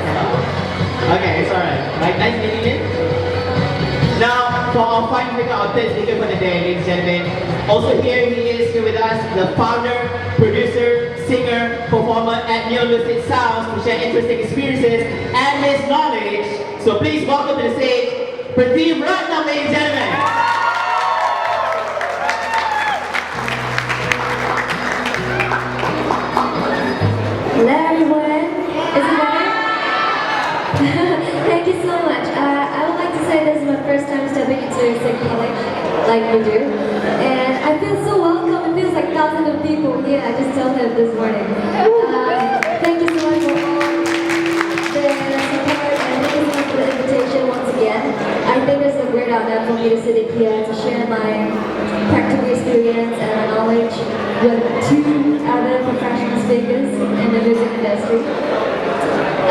Okay, it's alright. Right, nice meeting you. Now, for our final speaker, our third speaker for the day, ladies and gentlemen. Also here, he is here with us, the founder, producer, singer, performer at Neon Lucid Sounds to share interesting experiences and his knowledge. So please welcome to the stage, Pradeep Ratnam, ladies and gentlemen. Hello everyone, is it better? Thank you so much. I would like to say this is my first time stepping into SEGi College, like we do. And I feel so welcome, it feels like thousands of people here, I just told them this morning. Thank you so much for all the support and thank you so much for the invitation once again. I think it's a great honor for me to sit here to share my practical experience and my knowledge with two other professional speakers in the music industry.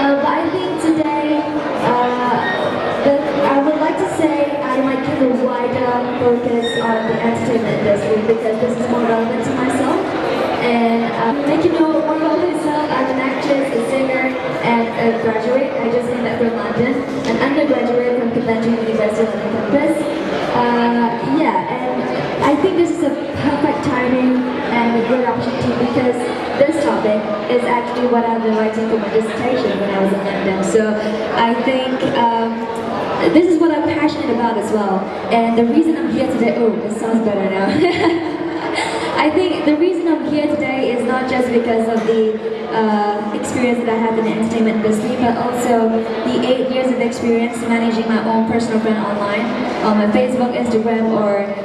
But I think today, I would like to say I might give a wider focus on the entertainment industry because this is more relevant to myself. And like you know, more about myself, I'm an actress, a singer, and a graduate. I just came back from London, an undergraduate from Convention University on the campus. Yeah, and I think this is a perfect timing and a good opportunity because this topic is actually what I've been writing for my dissertation when I was in London. So I think this is what I'm passionate about as well. And the reason I'm here today, oh, it sounds better now. I think the reason I'm here today is not just because of the experience that I have in the entertainment industry, but also the 8 years of experience managing my own personal brand online, on my Facebook, Instagram,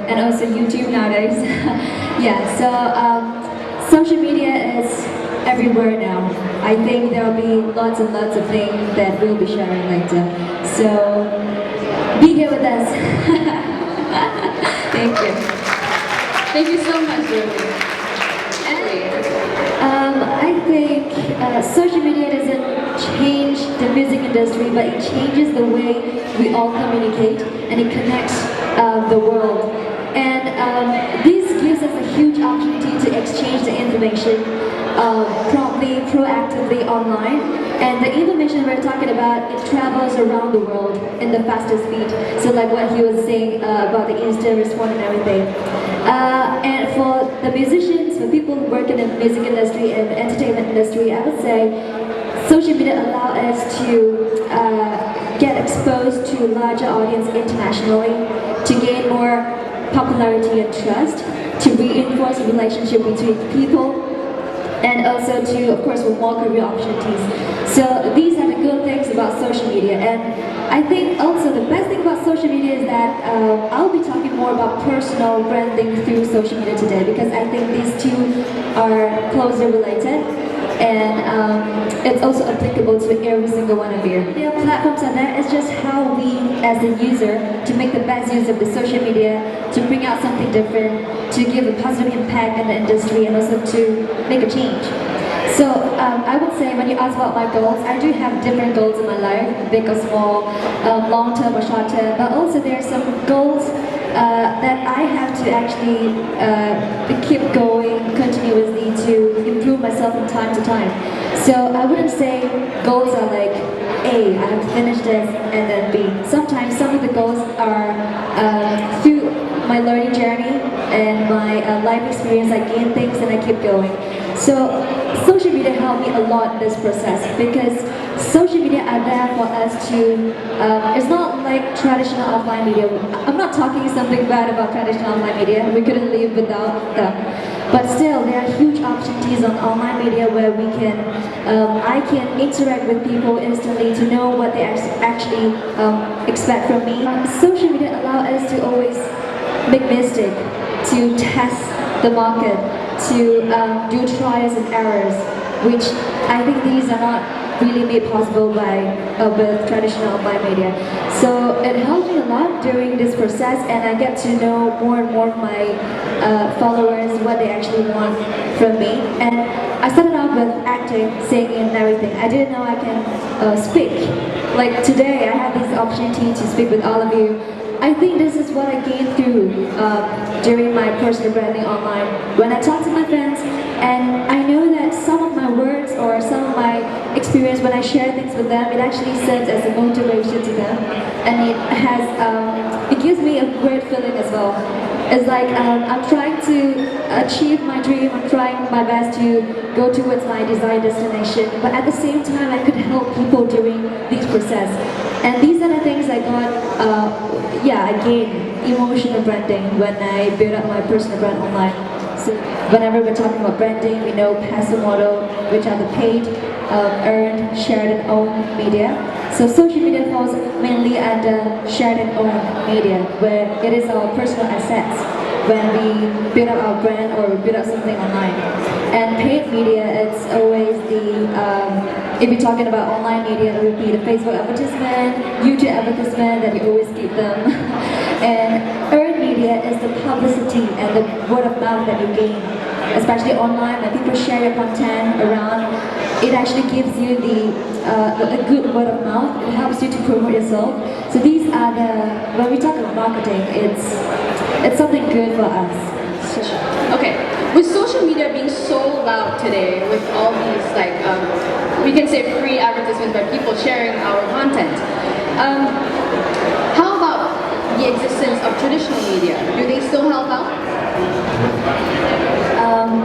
and also YouTube nowadays. Yeah, so social media is everywhere now. I think there will be lots and lots of things that we'll be sharing later. So be here with us. Thank you. Thank you so much, Ruby. I think social media doesn't change the music industry, but it changes the way we all communicate and it connects the world. And this gives us a huge opportunity to exchange the information promptly, proactively online. And the information we're talking about, it travels around the world in the fastest speed. So like what he was saying about the instant response and everything. And for the musicians, for people who work in the music industry and the entertainment industry, I would say social media allow us to get exposed to a larger audience internationally, to gain more popularity and trust, to reinforce the relationship between people, and also to, of course, for more career opportunities. So these are the good things about social media. And I think also the best thing about social media is that I'll be talking more about personal branding through social media today because I think these two are closely related. And it's also applicable to every single one of you. The platforms are there, it's just how we, as a user, to make the best use of the social media, to bring out something different, to give a positive impact in the industry, and also to make a change. So I would say when you ask about my goals, I do have different goals in my life, big or small, long-term or short-term, but also there are some goals that I have to actually keep going continuously to improve myself from time to time. So I wouldn't say goals are like A, I have to finish this, and then B. Sometimes some of the goals are through my learning journey and my life experience, I gain things and I keep going. So social media helped me a lot in this process because social media are there for us to, it's not like traditional offline media. I'm not talking something bad about traditional online media, we couldn't live without them. But still, there are huge opportunities on online media where we can, I can interact with people instantly to know what they actually expect from me. Social media allow us to always make mistakes, to test the market, to do trials and errors, which I think these are not really made possible by with traditional online media. So it helped me a lot during this process, and I get to know more and more of my followers, what they actually want from me. And I started off with acting, singing, and everything. I didn't know I can speak. Like today, I have this opportunity to speak with all of you. I think this is what I gained through during my personal branding online. When I talk to my fans, and I know that some of my words or some of my experience when I share things with them, it actually serves as a motivation to them, and it gives me a great feeling as well. It's like I'm trying to achieve my dream. I'm trying my best to go towards my desired destination, but at the same time, I could help people during this process. And these are the things I got. I gained emotional branding when I built up my personal brand online. So whenever we're talking about branding, we know passive model, which are the paid, earned, shared and owned media. So social media falls mainly under shared and owned media, where it is our personal assets when we build up our brand or we build up something online. And paid media, it's always if you're talking about online media, it would be the Facebook advertisement, YouTube advertisement that you always give them. And earned media is the publicity and the word of mouth that you gain, especially online when people share your content around. It actually gives you a good word of mouth. It helps you to promote yourself. So these are when we talk about marketing, it's something good for us. Okay, with social media being so loud today, with all these we can say free advertisements by people sharing our content, how about the existence of traditional media? Do they still help out?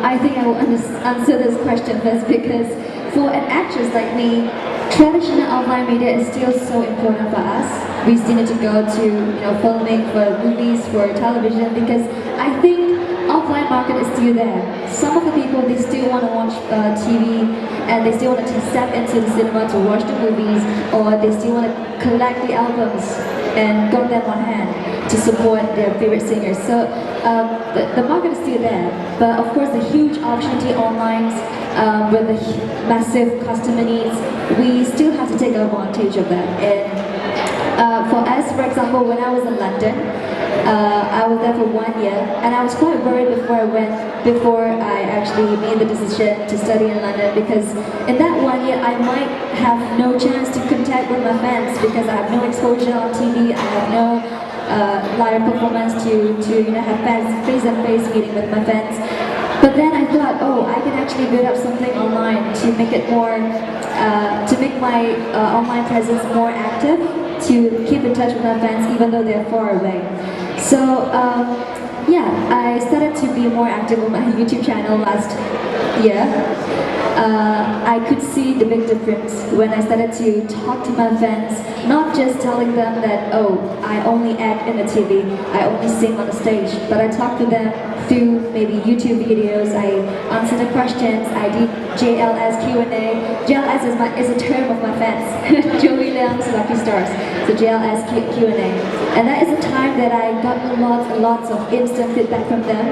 I think I will answer this question first, because for an actress like me, traditional offline media is still so important for us. We still need to go to filming for movies, for television, because I think offline market is still there. Some of the people, they still want to watch TV, and they still want to step into the cinema to watch the movies, or they still want to collect the albums and got them on hand to support their favorite singers. So the market is still there, but of course the huge opportunity online with the massive customer needs, we still have to take advantage of that. And for us, for example, when I was in London, I was there for 1 year, and I was quite worried before I actually made the decision to study in London, because in that 1 year I might have no chance to contact with my fans, because I have no exposure on TV, I have no live performance to have face-to-face meeting with my fans. But then I thought, I can actually build up something online to make it more, to make my online presence more active, to keep in touch with my fans even though they're far away. So I started to be more active on my YouTube channel last year. I could see the big difference when I started to talk to my fans, not just telling them that, I only act in the TV, I only sing on the stage, but I talk to them through maybe YouTube videos, I answer the questions, I did JLS Q&A. JLS is a term of my fans, Joey Leong's Lucky Stars, so JLS Q&A. And that is a time that I got lots and lots of instant feedback from them,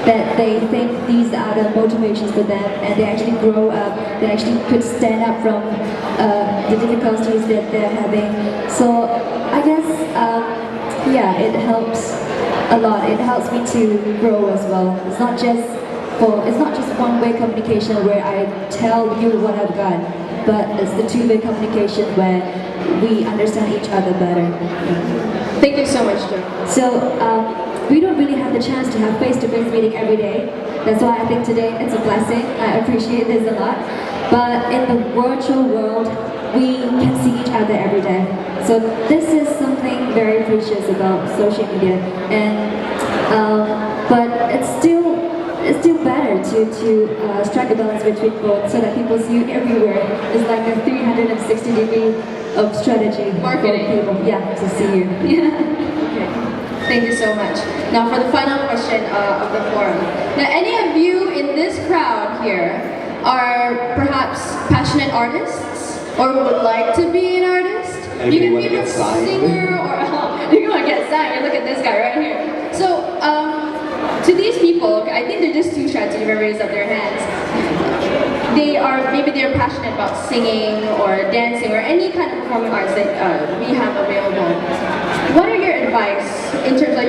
that they think these are the motivations for them, and they actually grow up, they actually could stand up from the difficulties that they're having. So I guess, it helps a lot. It helps me to grow as well. It's not just one-way communication where I tell you what I've got, but it's the two-way communication where we understand each other better. Thank you so much, Jo. So we don't really have the chance to have face-to-face meeting every day. That's why I think today it's a blessing. I appreciate this a lot. But in the virtual world, we can see each other every day. So this is something very precious about social media. And but it's still better to strike a balance between both, so that people see you everywhere. It's like a 360-degree of strategy. Marketing. For people, to see you. Okay. Thank you so much. Now for the final question of the forum. Now, any of you in this crowd here are perhaps passionate artists, or would like to be an artist? You can be a singer, or you want to get signed. Look at this guy right here. So, to these people, I think they're just too shy to even raise up their hands. Maybe they're passionate about singing or dancing or any kind of performing arts that we have available. What are your advice in terms of,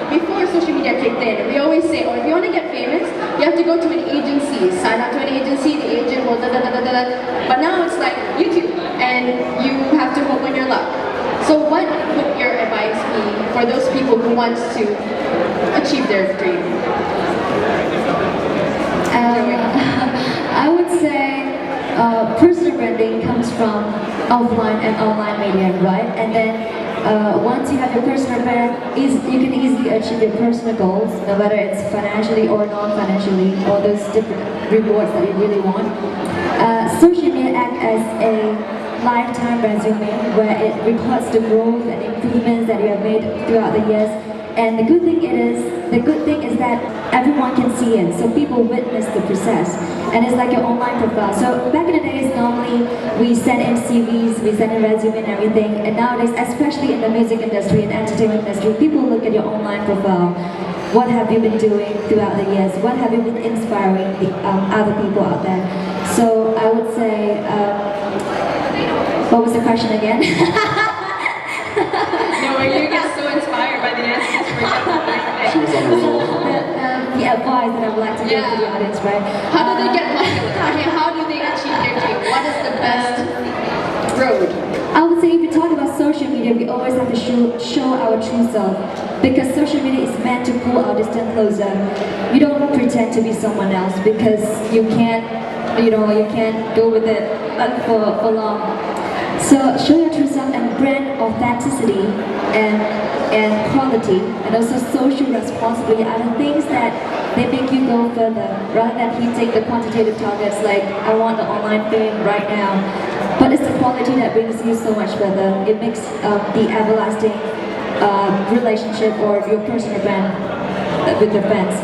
before social media kicked in, we always say, if you want to get famous, you have to go to an agency, sign up to an agency, the agent will But now it's like YouTube, and you have to hope on your luck. So what would for those people who want to achieve their dream? I would say personal branding comes from offline and online media, right? And then once you have your personal brand, you can easily achieve your personal goals, no matter it's financially or non-financially, all those different rewards that you really want. Social media act as a lifetime resume where it records the growth and improvements that you have made throughout the years. And the good thing is that everyone can see it, so people witness the process, and it's like your online profile. So back in the days, normally we send in CVs, we send in resume and everything, and nowadays, especially in the music industry and entertainment industry, people look at your online profile. What have you been doing throughout the years? What have you been inspiring other people out there? So I would say, what was the question again? No, you get so inspired by the answers, for example. The advice that I would like to give to the audience, right? How do they get popular? How do they achieve their dream? What is the best road? I would say if you talk about social media, we always have to show our true self, because social media is meant to pull our distance closer. You don't pretend to be someone else, because you can't go with it for long. So show your true self and brand authenticity and quality, and also social responsibility are the things that they make you go further, rather than hitting the quantitative targets like I want the online fame right now. But it's the quality that brings you so much further. It makes the everlasting relationship or your personal brand with your fans.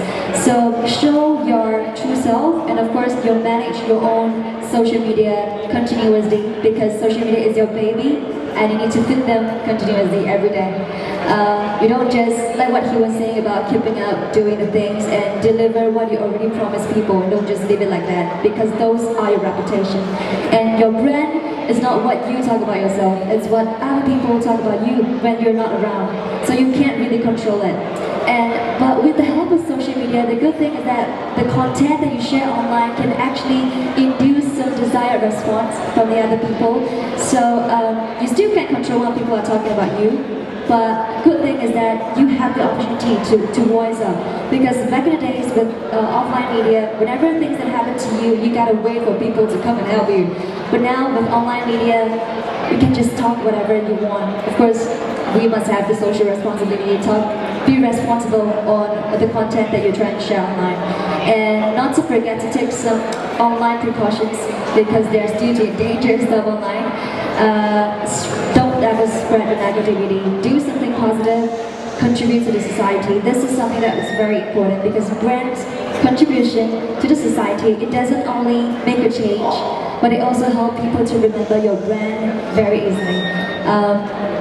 So show your true self, and of course you'll manage your own social media continuously, because social media is your baby and you need to feed them continuously every day. You don't just, like what he was saying about keeping up, doing the things and deliver what you already promised people, and don't just leave it like that, because those are your reputation. And your brand is not what you talk about yourself, it's what other people talk about you when you're not around. So you can't really control it. But with the help of social media, the good thing is that the content that you share online can actually induce some desired response from the other people. So you still can't control what people are talking about you, but good thing is that you have the opportunity to voice up. Because back in the days with offline media, whenever things that happen to you, you gotta wait for people to come and help you. But now with online media, you can just talk whatever you want. Of course, we must have the social responsibility to be responsible on the content that you're trying to share online. And not to forget to take some online precautions, because there's due to dangerous stuff online. Don't ever spread the negativity. Do something positive, contribute to the society. This is something that is very important, because brand contribution to the society, it doesn't only make a change, but it also helps people to remember your brand very easily.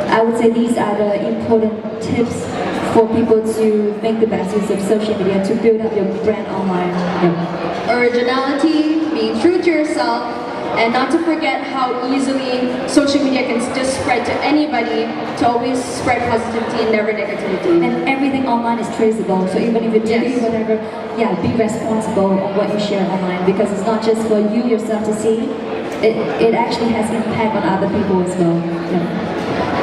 I would say these are the important tips for people to make the best use of social media to build up your brand online. Yeah. Originality, being true to yourself, and not to forget how easily social media can just spread to anybody, to always spread positivity and never negativity. And everything online is traceable, so even if you delete whatever, be responsible on what you share online, because it's not just for you yourself to see, it actually has impact on other people as well. Yeah.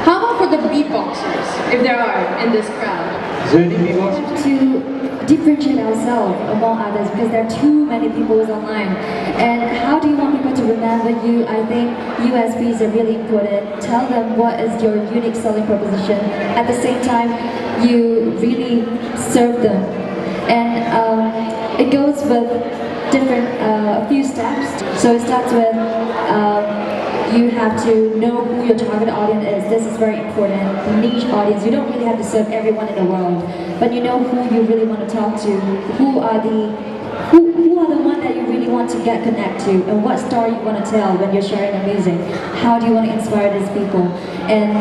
How about for the beatboxers, if there are in this crowd? Is there any beatboxers? To differentiate ourselves among others, because there are too many people online. And how do you want people to remember you? I think USPs are really important. Tell them what is your unique selling proposition. At the same time, you really serve them. And it goes with different, a few steps. So it starts with you have to know who your target audience is. This is very important. Niche audience. You don't really have to serve everyone in the world, but you know who you really want to talk to. Who are the one that you really want to get connect to, and what story you want to tell when you're sharing the music. How do you want to inspire these people? And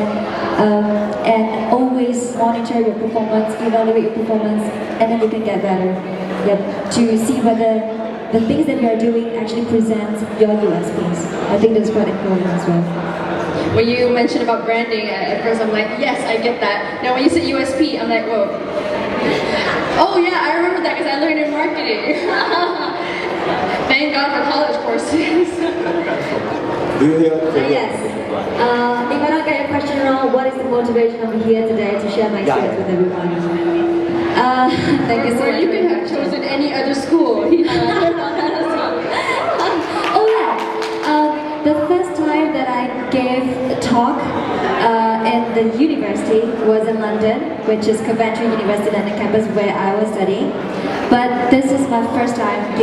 always monitor your performance, evaluate your performance, and then you can get better. Yep. To see whether the things that you are doing actually presents your USPs. I think that's quite important as well. When you mentioned about branding, at first I'm like, yes, I get that. Now when you said USP, I'm like, whoa. Oh yeah, I remember that because I learned in marketing. Thank God for college courses. Do you hear? Yes. If I don't get your question wrong, what is the motivation of me here today to share my experience with everyone? Thank you so Or much. you could have chosen any other school. Oh yeah. The first time that I gave a talk in the university was in London, which is Coventry University London campus where I was studying. But this is my first time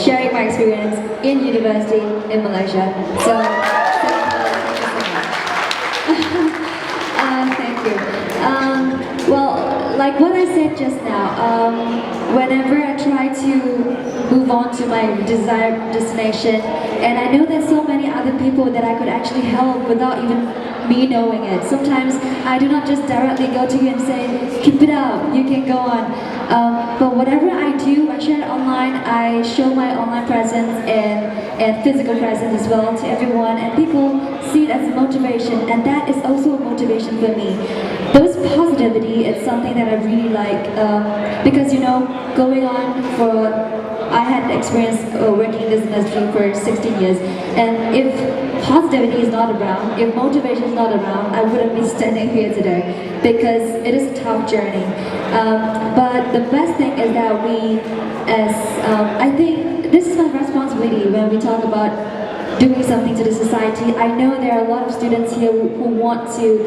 sharing my experience in university in Malaysia. So, thank you. Like what I said just now, whenever I try to move on to my desired destination, and I know there's so many other people that I could actually help without even me knowing it. Sometimes I do not just directly go to you and say, keep it up, you can go on. But whatever I do, I share it online, I show my online presence and physical presence as well to everyone, and people see it as a motivation, and that is also a motivation for me. Those positivity is something that I really like, because going on I had experience working in this industry for 16 years, and if positivity is not around, if motivation is not around, I wouldn't be standing here today, because it is a tough journey. But the best thing is that I think this is my responsibility when we talk about doing something to the society. I know there are a lot of students here who want to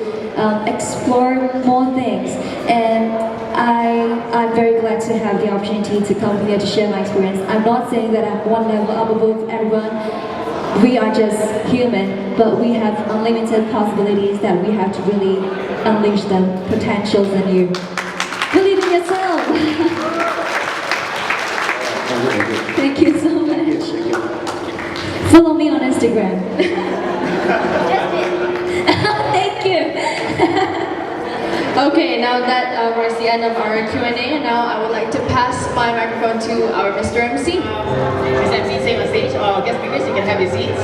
explore more things, and I'm very glad to have the opportunity to come here to share my experience. I'm not saying that I'm one level up above everyone. We are just human, but we have unlimited possibilities that we have to really unleash the potentials in you. Believe in yourself! Thank you so much. Follow me on Instagram. Thank you. Okay, now that marks the end of our Q&A, now I would like to pass my microphone to our Mr. MC. Mr. MC, same on stage. Guest speakers, you can have your seats.